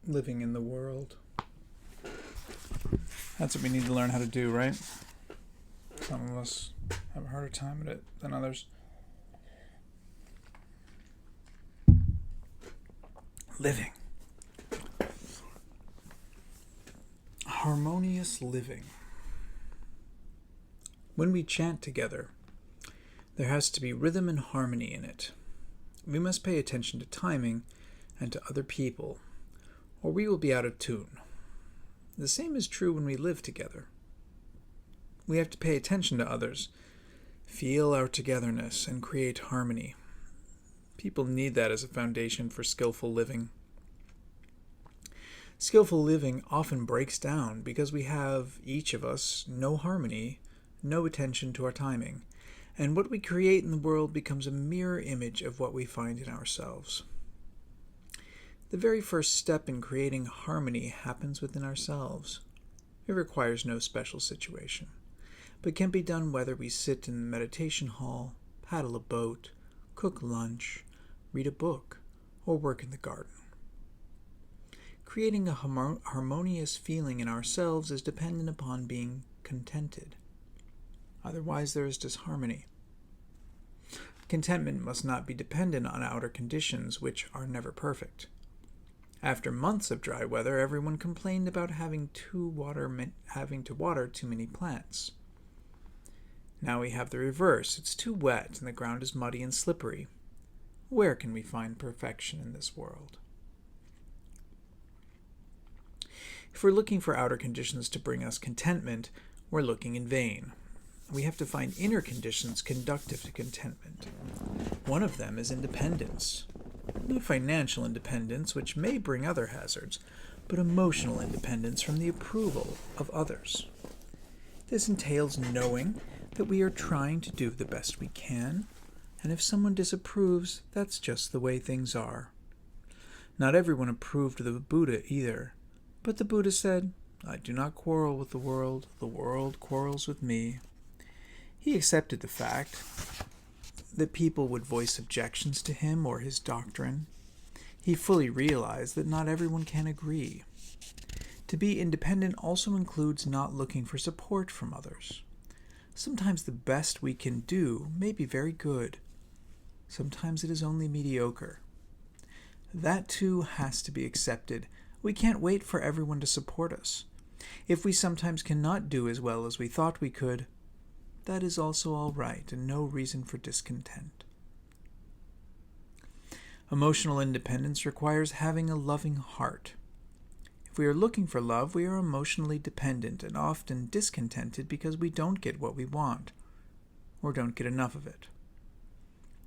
living in the world. That's what we need to learn how to do, right? Some of us have a harder time at it than others. Living. Harmonious living. When we chant together, there has to be rhythm and harmony in it. We must pay attention to timing and to other people, or we will be out of tune. The same is true when we live together. We have to pay attention to others, feel our togetherness, and create harmony. People need that as a foundation for skillful living. Skillful living often breaks down because we have, each of us, no harmony, no attention to our timing, and what we create in the world becomes a mirror image of what we find in ourselves. The very first step in creating harmony happens within ourselves. It requires no special situation, but can be done whether we sit in the meditation hall, paddle a boat, cook lunch, read a book, or work in the garden. Creating a harmonious feeling in ourselves is dependent upon being contented. Otherwise, there is disharmony. Contentment must not be dependent on outer conditions, which are never perfect. After months of dry weather, everyone complained about having to water too many plants. Now we have the reverse. It's too wet and the ground is muddy and slippery. Where can we find perfection in this world? If we're looking for outer conditions to bring us contentment, we're looking in vain. We have to find inner conditions conducive to contentment. One of them is independence. Not financial independence, which may bring other hazards, but emotional independence from the approval of others. This entails knowing that we are trying to do the best we can, and if someone disapproves, that's just the way things are. Not everyone approved of the Buddha either, but the Buddha said, "I do not quarrel with the world quarrels with me." He accepted the fact that people would voice objections to him or his doctrine. He fully realized that not everyone can agree. To be independent also includes not looking for support from others. Sometimes the best we can do may be very good. Sometimes it is only mediocre. That too has to be accepted. We can't wait for everyone to support us. If we sometimes cannot do as well as we thought we could, that is also all right and no reason for discontent. Emotional independence requires having a loving heart. If we are looking for love, we are emotionally dependent and often discontented because we don't get what we want, or don't get enough of it.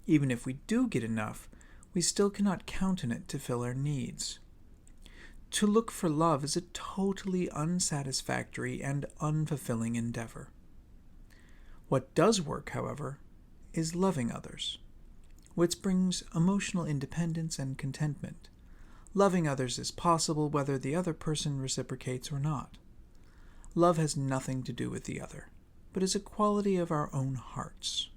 Even if we do get enough, we still cannot count on it to fill our needs. To look for love is a totally unsatisfactory and unfulfilling endeavor. What does work, however, is loving others, which brings emotional independence and contentment. Loving others is possible whether the other person reciprocates or not. Love has nothing to do with the other, but is a quality of our own hearts.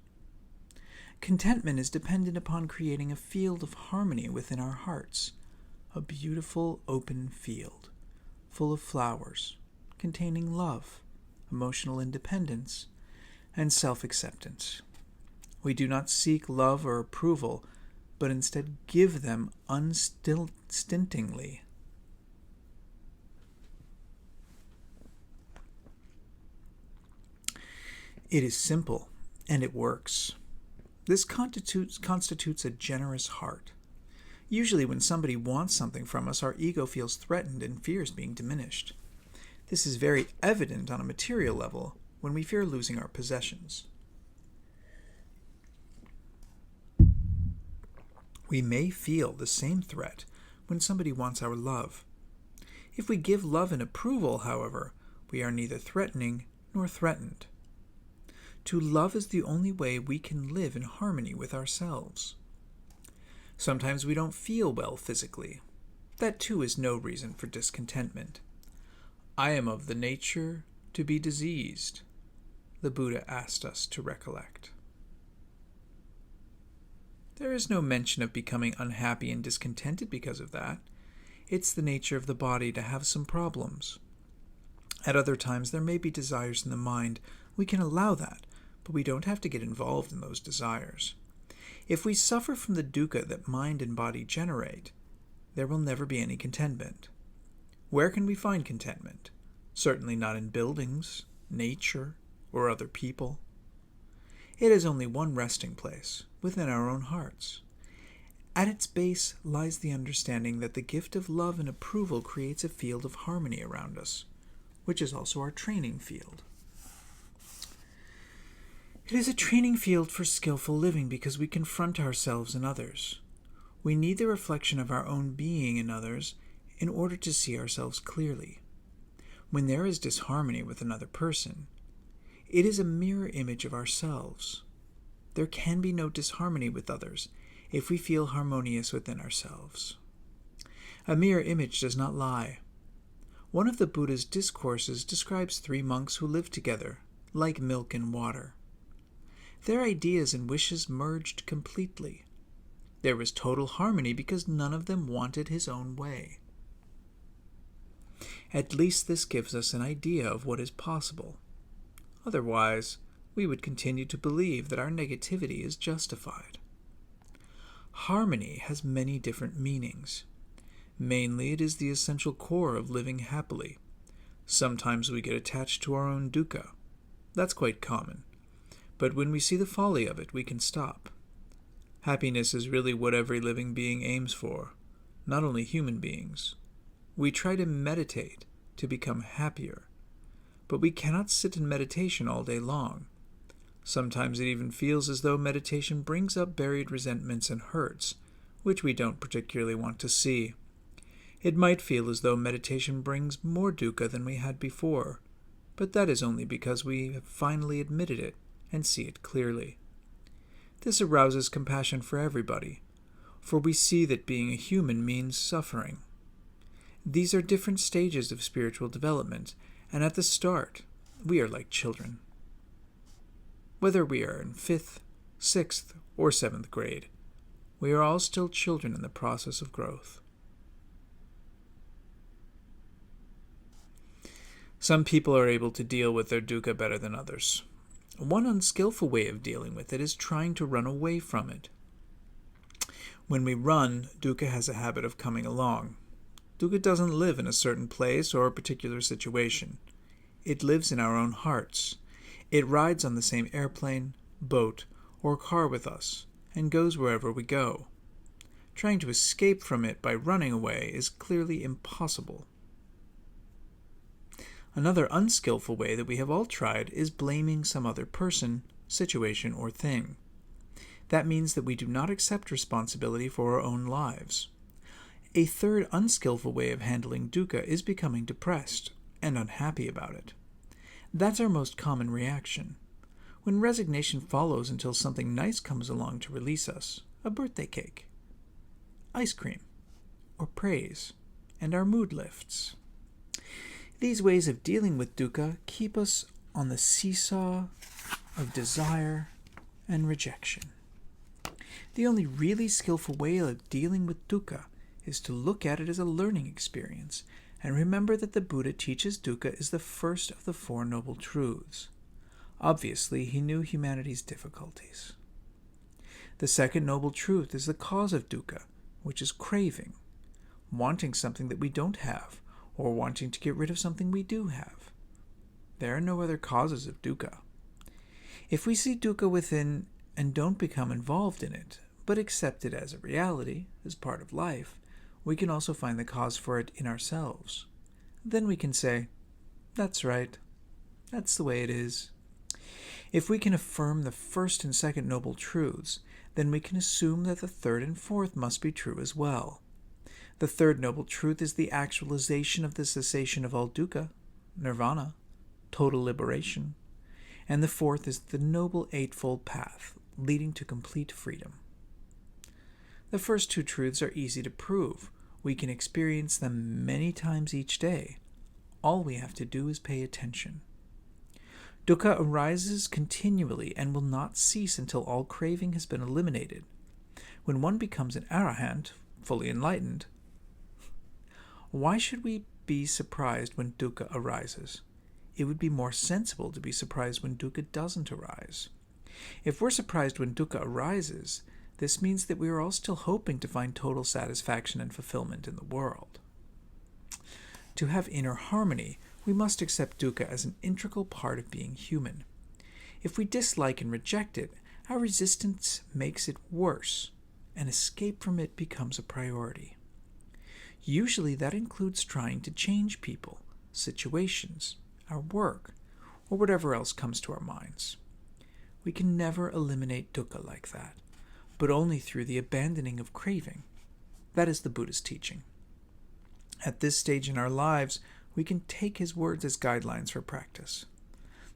Contentment is dependent upon creating a field of harmony within our hearts, a beautiful open field, full of flowers, containing love, emotional independence, and self-acceptance. We do not seek love or approval, but instead give them unstintingly. It is simple, and it works. This constitutes a generous heart. Usually when somebody wants something from us, our ego feels threatened and fears being diminished. This is very evident on a material level when we fear losing our possessions. We may feel the same threat when somebody wants our love. If we give love and approval, however, we are neither threatening nor threatened. To love is the only way we can live in harmony with ourselves. Sometimes we don't feel well physically. That too is no reason for discontentment. I am of the nature to be diseased, the Buddha asked us to recollect. There is no mention of becoming unhappy and discontented because of that. It's the nature of the body to have some problems. At other times, there may be desires in the mind. We can allow that, but we don't have to get involved in those desires. If we suffer from the dukkha that mind and body generate, there will never be any contentment. Where can we find contentment? Certainly not in buildings, nature, or other people. It is only one resting place, within our own hearts. At its base lies the understanding that the gift of love and approval creates a field of harmony around us, which is also our training field. It is a training field for skillful living because we confront ourselves and others. We need the reflection of our own being in others in order to see ourselves clearly. When there is disharmony with another person, it is a mirror image of ourselves. There can be no disharmony with others if we feel harmonious within ourselves. A mirror image does not lie. One of the Buddha's discourses describes 3 monks who lived together, like milk and water. Their ideas and wishes merged completely. There was total harmony because none of them wanted his own way. At least this gives us an idea of what is possible. Otherwise, we would continue to believe that our negativity is justified. Harmony has many different meanings. Mainly, it is the essential core of living happily. Sometimes we get attached to our own dukkha. That's quite common. But when we see the folly of it, we can stop. Happiness is really what every living being aims for, not only human beings. We try to meditate to become happier, but we cannot sit in meditation all day long. Sometimes it even feels as though meditation brings up buried resentments and hurts, which we don't particularly want to see. It might feel as though meditation brings more dukkha than we had before, but that is only because we have finally admitted it and see it clearly. This arouses compassion for everybody, for we see that being a human means suffering. These are different stages of spiritual development, and at the start, we are like children. Whether we are in 5th, 6th, or 7th grade, we are all still children in the process of growth. Some people are able to deal with their dukkha better than others. One unskillful way of dealing with it is trying to run away from it. When we run, dukkha has a habit of coming along. Dukkha doesn't live in a certain place or a particular situation. It lives in our own hearts. It rides on the same airplane, boat, or car with us, and goes wherever we go. Trying to escape from it by running away is clearly impossible. Another unskillful way that we have all tried is blaming some other person, situation, or thing. That means that we do not accept responsibility for our own lives. A third unskillful way of handling dukkha is becoming depressed and unhappy about it. That's our most common reaction. When resignation follows until something nice comes along to release us, a birthday cake, ice cream, or praise, and our mood lifts. These ways of dealing with dukkha keep us on the seesaw of desire and rejection. The only really skillful way of dealing with dukkha is to look at it as a learning experience and remember that the Buddha teaches dukkha is the first of the 4 Noble Truths. Obviously, he knew humanity's difficulties. The second Noble Truth is the cause of dukkha, which is craving, wanting something that we don't have, or wanting to get rid of something we do have. There are no other causes of dukkha. If we see dukkha within and don't become involved in it, but accept it as a reality, as part of life, we can also find the cause for it in ourselves. Then we can say, that's right, that's the way it is. If we can affirm the first and second Noble Truths, then we can assume that the third and fourth must be true as well. The third Noble Truth is the actualization of the cessation of all dukkha, nirvana, total liberation, and the fourth is the Noble Eightfold Path, leading to complete freedom. The first 2 truths are easy to prove. We can experience them many times each day. All we have to do is pay attention. Dukkha arises continually and will not cease until all craving has been eliminated. When one becomes an arahant, fully enlightened, Why should we be surprised when dukkha arises? It would be more sensible to be surprised when dukkha doesn't arise. If we're surprised when dukkha arises, this means that we are all still hoping to find total satisfaction and fulfillment in the world. To have inner harmony, we must accept dukkha as an integral part of being human. If we dislike and reject it, our resistance makes it worse, and escape from it becomes a priority. Usually that includes trying to change people, situations, our work, or whatever else comes to our minds. We can never eliminate dukkha like that, but only through the abandoning of craving. That is the Buddha's teaching. At this stage in our lives, we can take his words as guidelines for practice.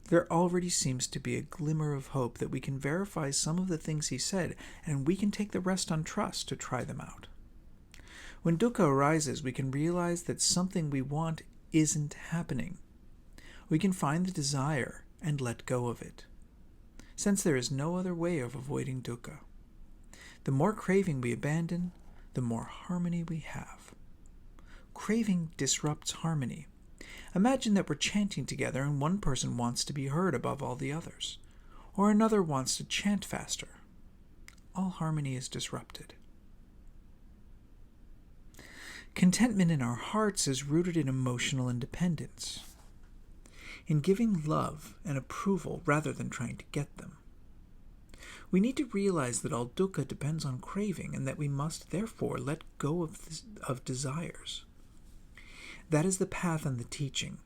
There already seems to be a glimmer of hope that we can verify some of the things he said, and we can take the rest on trust to try them out. When dukkha arises, we can realize that something we want isn't happening. We can find the desire and let go of it, since there is no other way of avoiding dukkha. The more craving we abandon, the more harmony we have. Craving disrupts harmony. Imagine that we're chanting together and one person wants to be heard above all the others, or another wants to chant faster. All harmony is disrupted. Contentment in our hearts is rooted in emotional independence, in giving love and approval rather than trying to get them. We need to realize that all dukkha depends on craving and that we must therefore let go of desires. That is the path and the teaching.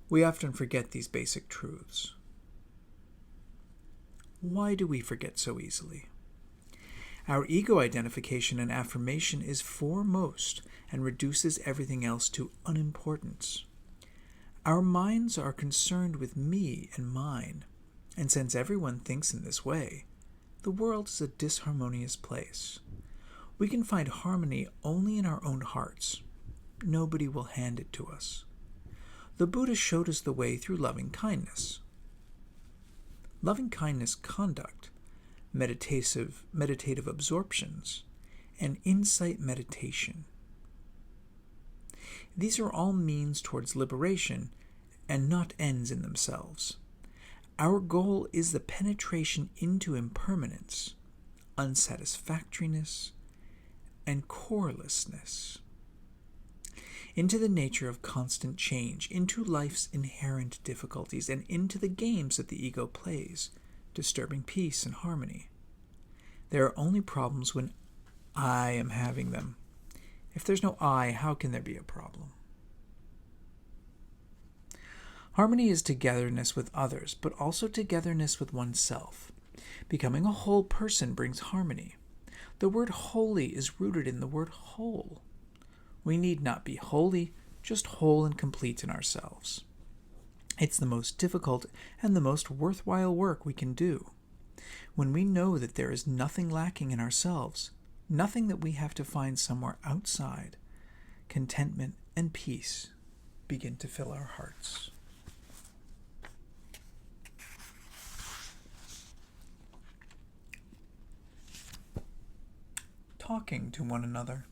We often forget these basic truths. Why do we forget so easily? Our ego identification and affirmation is foremost and reduces everything else to unimportance. Our minds are concerned with me and mine, and since everyone thinks in this way, the world is a disharmonious place. We can find harmony only in our own hearts. Nobody will hand it to us. The Buddha showed us the way through loving kindness. Loving kindness conduct, meditative absorptions, and insight meditation. These are all means towards liberation and not ends in themselves. Our goal is the penetration into impermanence, unsatisfactoriness, and corelessness, into the nature of constant change, into life's inherent difficulties, and into the games that the ego plays, disturbing peace and harmony. There are only problems when I am having them. If there's no I, how can there be a problem? Harmony is togetherness with others, but also togetherness with oneself. Becoming a whole person brings harmony. The word holy is rooted in the word whole. We need not be holy, just whole and complete in ourselves. It's the most difficult and the most worthwhile work we can do. When we know that there is nothing lacking in ourselves, nothing that we have to find somewhere outside, contentment and peace begin to fill our hearts. Talking to one another.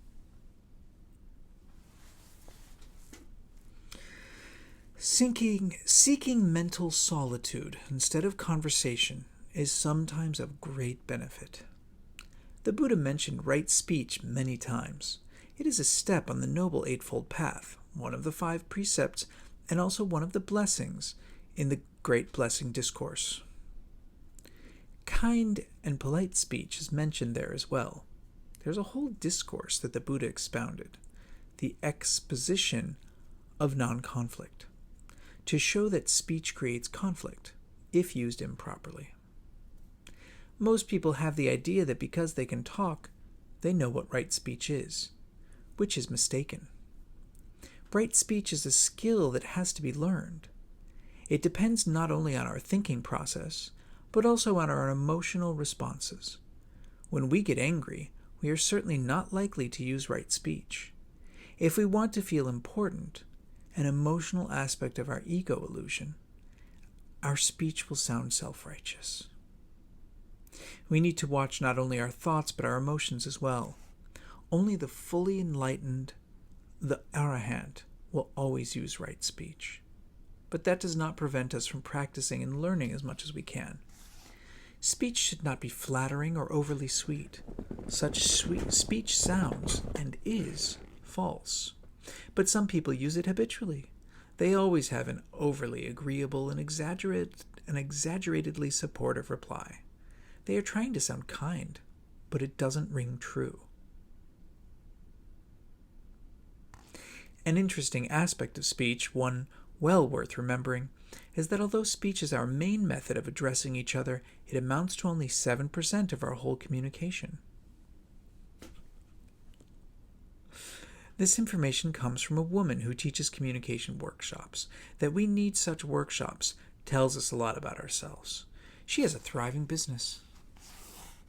Seeking mental solitude instead of conversation is sometimes of great benefit. The Buddha mentioned right speech many times. It is a step on the Noble Eightfold Path, one of the 5 precepts, and also one of the blessings in the Great Blessing Discourse. Kind and polite speech is mentioned there as well. There's a whole discourse that the Buddha expounded, the exposition of non-conflict, to show that speech creates conflict if used improperly. Most people have the idea that because they can talk, they know what right speech is, which is mistaken. Right speech is a skill that has to be learned. It depends not only on our thinking process, but also on our emotional responses. When we get angry, we are certainly not likely to use right speech. If we want to feel important, an emotional aspect of our ego illusion, our speech will sound self-righteous. We need to watch not only our thoughts but our emotions as well. Only the fully enlightened The arahant will always use right speech. But that does not prevent us from practicing and learning as much as we can. Speech should not be flattering or overly sweet. Such sweet speech sounds and is false. But some people use it habitually. They always have an overly agreeable and exaggeratedly supportive reply. They are trying to sound kind, but it doesn't ring true. An interesting aspect of speech, one well worth remembering, is that although speech is our main method of addressing each other, it amounts to only 7% of our whole communication. This information comes from a woman who teaches communication workshops. That we need such workshops tells us a lot about ourselves. She has a thriving business.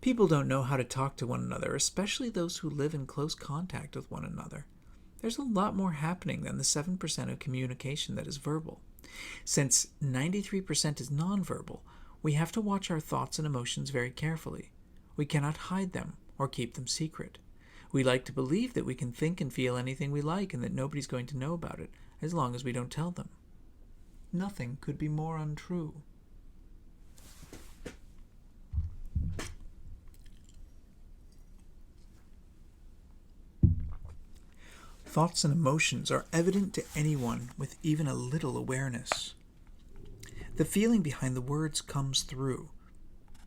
People don't know how to talk to one another, especially those who live in close contact with one another. There's a lot more happening than the 7% of communication that is verbal. Since 93% is nonverbal, we have to watch our thoughts and emotions very carefully. We cannot hide them or keep them secret. We like to believe that we can think and feel anything we like and that nobody's going to know about it as long as we don't tell them. Nothing could be more untrue. Thoughts and emotions are evident to anyone with even a little awareness. The feeling behind the words comes through.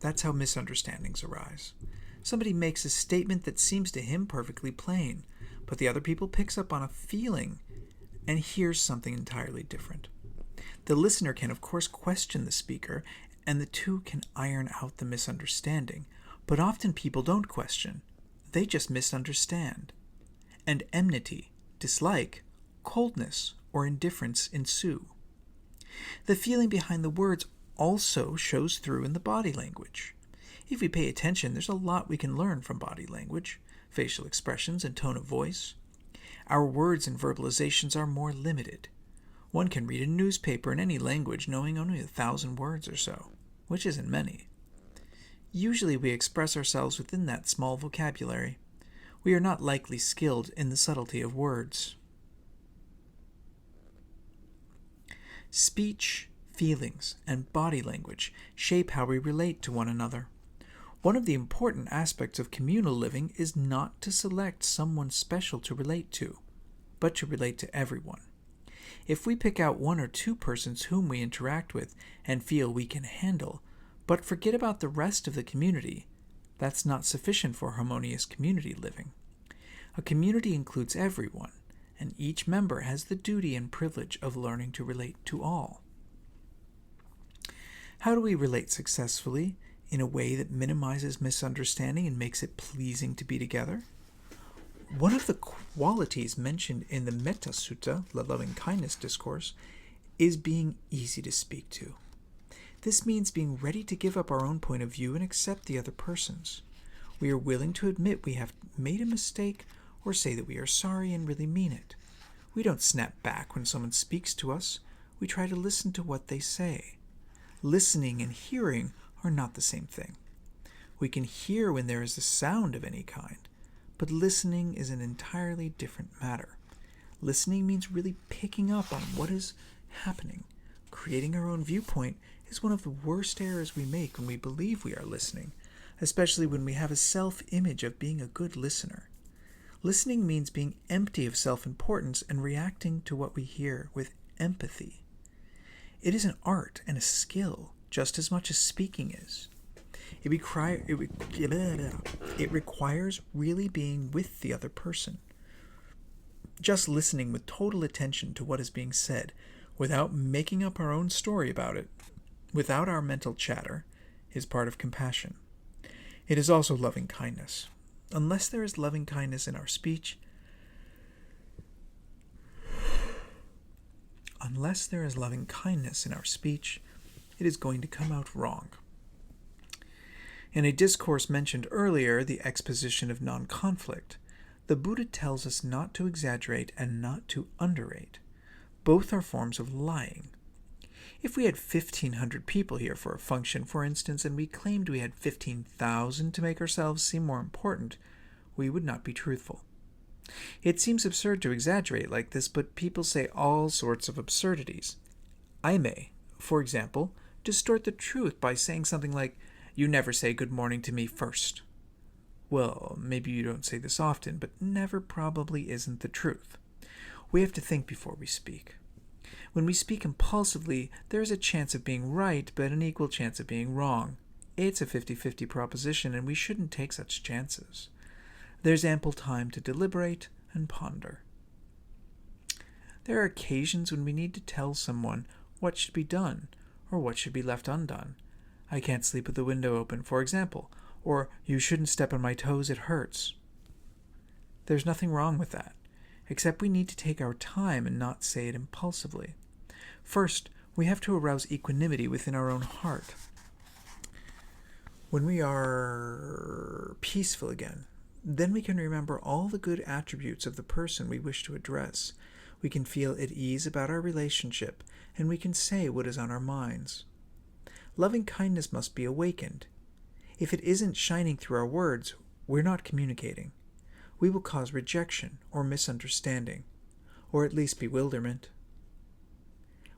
That's how misunderstandings arise. Somebody makes a statement that seems to him perfectly plain, but the other people picks up on a feeling and hears something entirely different. The listener can, of course, question the speaker, and the two can iron out the misunderstanding, but often people don't question. They just misunderstand. And enmity, dislike, coldness, or indifference ensue. The feeling behind the words also shows through in the body language. If we pay attention, there's a lot we can learn from body language, facial expressions, and tone of voice. Our words and verbalizations are more limited. One can read a newspaper in any language knowing only 1,000 words or so, which isn't many. Usually we express ourselves within that small vocabulary. We are not likely skilled in the subtlety of words. Speech, feelings, and body language shape how we relate to one another. One of the important aspects of communal living is not to select someone special to relate to, but to relate to everyone. If we pick out one or two persons whom we interact with and feel we can handle, but forget about the rest of the community, that's not sufficient for harmonious community living. A community includes everyone, and each member has the duty and privilege of learning to relate to all. How do we relate successfully in a way that minimizes misunderstanding and makes it pleasing to be together? One of the qualities mentioned in the Metta Sutta, the loving kindness discourse, is being easy to speak to. This means being ready to give up our own point of view and accept the other person's. We are willing to admit we have made a mistake or say that we are sorry and really mean it. We don't snap back when someone speaks to us. We try to listen to what they say. Listening and hearing are not the same thing. We can hear when there is a sound of any kind, but listening is an entirely different matter. Listening means really picking up on what is happening. Creating our own viewpoint is one of the worst errors we make when we believe we are listening, especially when we have a self-image of being a good listener. Listening means being empty of self-importance and reacting to what we hear with empathy. It is an art and a skill just as much as speaking is. It requires really being with the other person. Just listening with total attention to what is being said, without making up our own story about it, without our mental chatter, is part of compassion. It is also loving kindness. Unless there is loving kindness in our speech, it is going to come out wrong. In a discourse mentioned earlier, the exposition of non-conflict, the Buddha tells us not to exaggerate and not to underrate. Both are forms of lying. If we had 1,500 people here for a function, for instance, and we claimed we had 15,000 to make ourselves seem more important, we would not be truthful. It seems absurd to exaggerate like this, but people say all sorts of absurdities. I may, for example, distort the truth by saying something like, "You never say good morning to me first." Well, maybe you don't say this often, but never probably isn't the truth. We have to think before we speak. When we speak impulsively, there is a chance of being right, but an equal chance of being wrong. It's a 50-50 proposition, and we shouldn't take such chances. There's ample time to deliberate and ponder. There are occasions when we need to tell someone what should be done, or what should be left undone. I can't sleep with the window open, for example, or you shouldn't step on my toes, it hurts. There's nothing wrong with that, except we need to take our time and not say it impulsively. First, we have to arouse equanimity within our own heart. When we are peaceful again, then we can remember all the good attributes of the person we wish to address. We can feel at ease about our relationship, and we can say what is on our minds. Loving kindness must be awakened. If it isn't shining through our words, we're not communicating. We will cause rejection or misunderstanding, or at least bewilderment.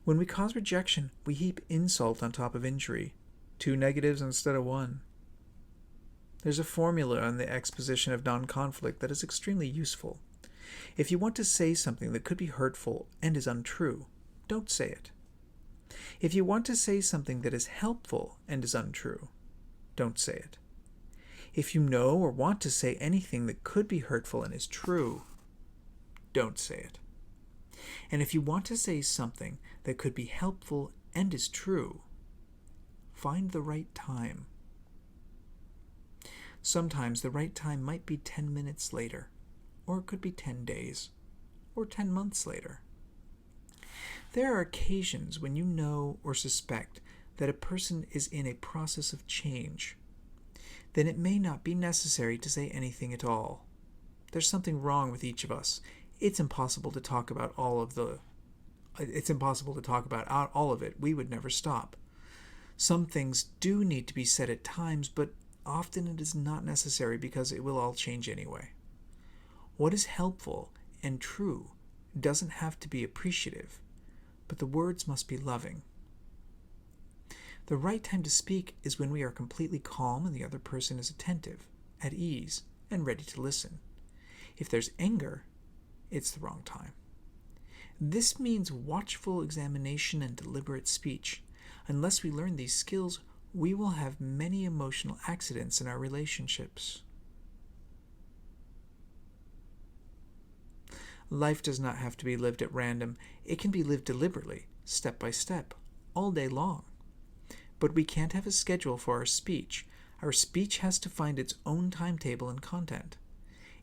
When we cause rejection, we heap insult on top of injury, 2 negatives instead of 1. There's a formula on the exposition of non-conflict that is extremely useful. If you want to say something that could be hurtful and is untrue, don't say it. If you want to say something that is helpful and is untrue, don't say it. If you know or want to say anything that could be hurtful and is true, don't say it. And if you want to say something that could be helpful and is true, find the right time. Sometimes the right time might be 10 minutes later, or it could be 10 days, or 10 months later. There are occasions when you know or suspect that a person is in a process of change. Then it may not be necessary to say anything at all. There's something wrong with each of us. It's impossible to talk about all of it. We would never stop. Some things do need to be said at times, but often it is not necessary because it will all change anyway. What is helpful and true doesn't have to be appreciative, but the words must be loving. The right time to speak is when we are completely calm and the other person is attentive, at ease, and ready to listen. If there's anger, it's the wrong time. This means watchful examination and deliberate speech. Unless we learn these skills, we will have many emotional accidents in our relationships. Life does not have to be lived at random. It can be lived deliberately, step by step, all day long. But we can't have a schedule for our speech. Our speech has to find its own timetable and content.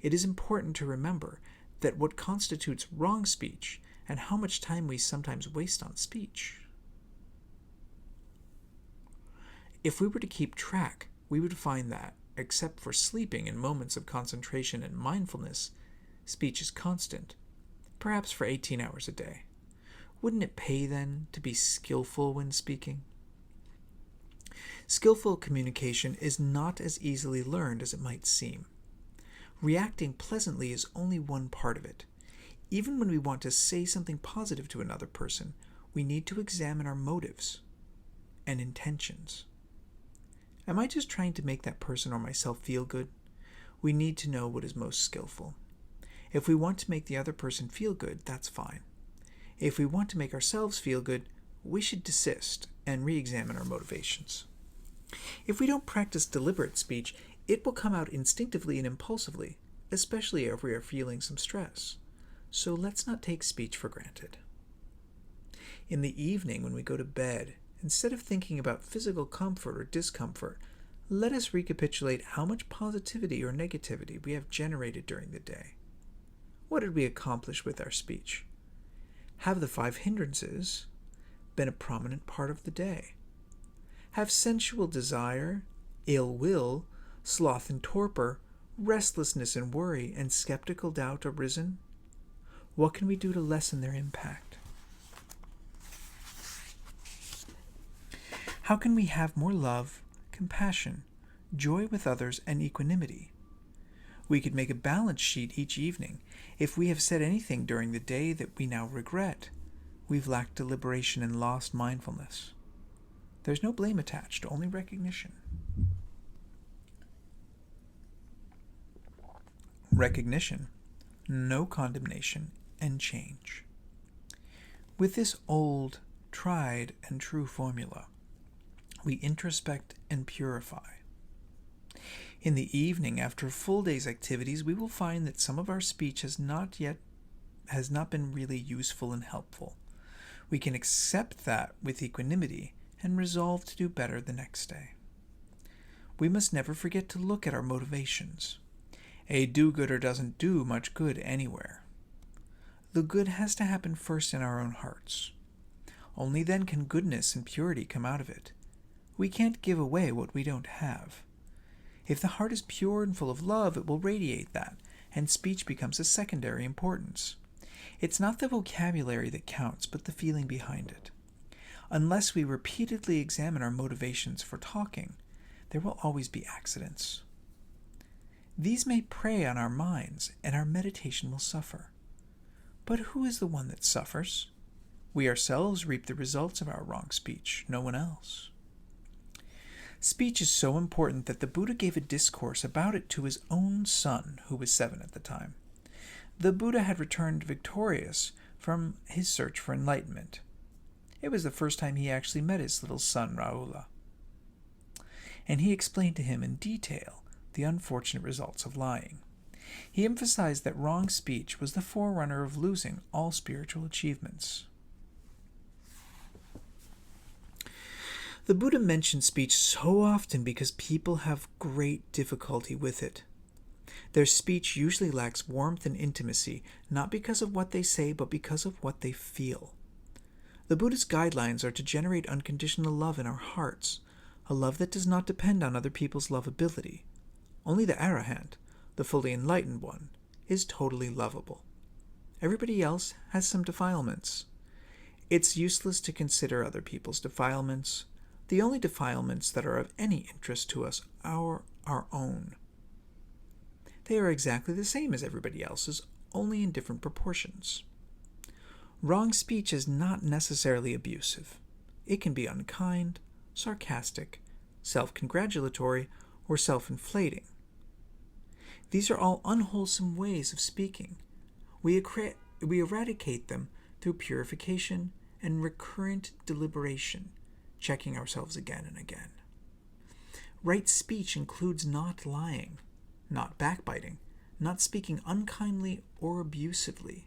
It is important to remember that what constitutes wrong speech and how much time we sometimes waste on speech. If we were to keep track, we would find that, except for sleeping in moments of concentration and mindfulness, speech is constant, perhaps for 18 hours a day. Wouldn't it pay, then, to be skillful when speaking? Skillful communication is not as easily learned as it might seem. Reacting pleasantly is only one part of it. Even when we want to say something positive to another person, we need to examine our motives and intentions. Am I just trying to make that person or myself feel good? We need to know what is most skillful. If we want to make the other person feel good, that's fine. If we want to make ourselves feel good, we should desist and re-examine our motivations. If we don't practice deliberate speech, it will come out instinctively and impulsively, especially if we are feeling some stress. So let's not take speech for granted. In the evening when we go to bed, instead of thinking about physical comfort or discomfort, let us recapitulate how much positivity or negativity we have generated during the day. What did we accomplish with our speech? Have the 5 hindrances been a prominent part of the day? Have sensual desire, ill will, sloth and torpor, restlessness and worry, and skeptical doubt arisen? What can we do to lessen their impact? How can we have more love, compassion, joy with others, and equanimity? We could make a balance sheet each evening. If we have said anything during the day that we now regret, we've lacked deliberation and lost mindfulness. There's no blame attached, only recognition. Recognition, no condemnation, and change. With this old, tried, and true formula, we introspect and purify. In the evening, after a full day's activities, we will find that some of our speech has not been really useful and helpful. We can accept that with equanimity and resolve to do better the next day. We must never forget to look at our motivations. A do-gooder doesn't do much good anywhere. The good has to happen first in our own hearts. Only then can goodness and purity come out of it. We can't give away what we don't have. If the heart is pure and full of love, it will radiate that, and speech becomes of secondary importance. It's not the vocabulary that counts, but the feeling behind it. Unless we repeatedly examine our motivations for talking, there will always be accidents. These may prey on our minds, and our meditation will suffer. But who is the one that suffers? We ourselves reap the results of our wrong speech, no one else. Speech is so important that the Buddha gave a discourse about it to his own son, who was 7 at the time. The Buddha had returned victorious from his search for enlightenment. It was the first time he actually met his little son, Rahula. And he explained to him in detail the unfortunate results of lying. He emphasized that wrong speech was the forerunner of losing all spiritual achievements. The Buddha mentioned speech so often because people have great difficulty with it. Their speech usually lacks warmth and intimacy, not because of what they say, but because of what they feel. The Buddha's guidelines are to generate unconditional love in our hearts, a love that does not depend on other people's lovability. Only the Arahant, the fully enlightened one, is totally lovable. Everybody else has some defilements. It's useless to consider other people's defilements. The only defilements that are of any interest to us are our own. They are exactly the same as everybody else's, only in different proportions. Wrong speech is not necessarily abusive. It can be unkind, sarcastic, self-congratulatory, or self-inflating. These are all unwholesome ways of speaking. We eradicate them through purification and recurrent deliberation, checking ourselves again and again. Right speech includes not lying, not backbiting, not speaking unkindly or abusively,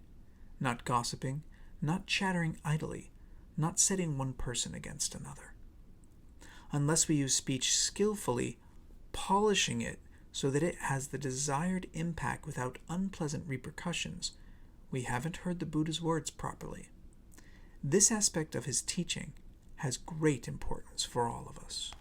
not gossiping, not chattering idly, not setting one person against another. Unless we use speech skillfully, polishing it so that it has the desired impact without unpleasant repercussions, we haven't heard the Buddha's words properly. This aspect of his teaching has great importance for all of us.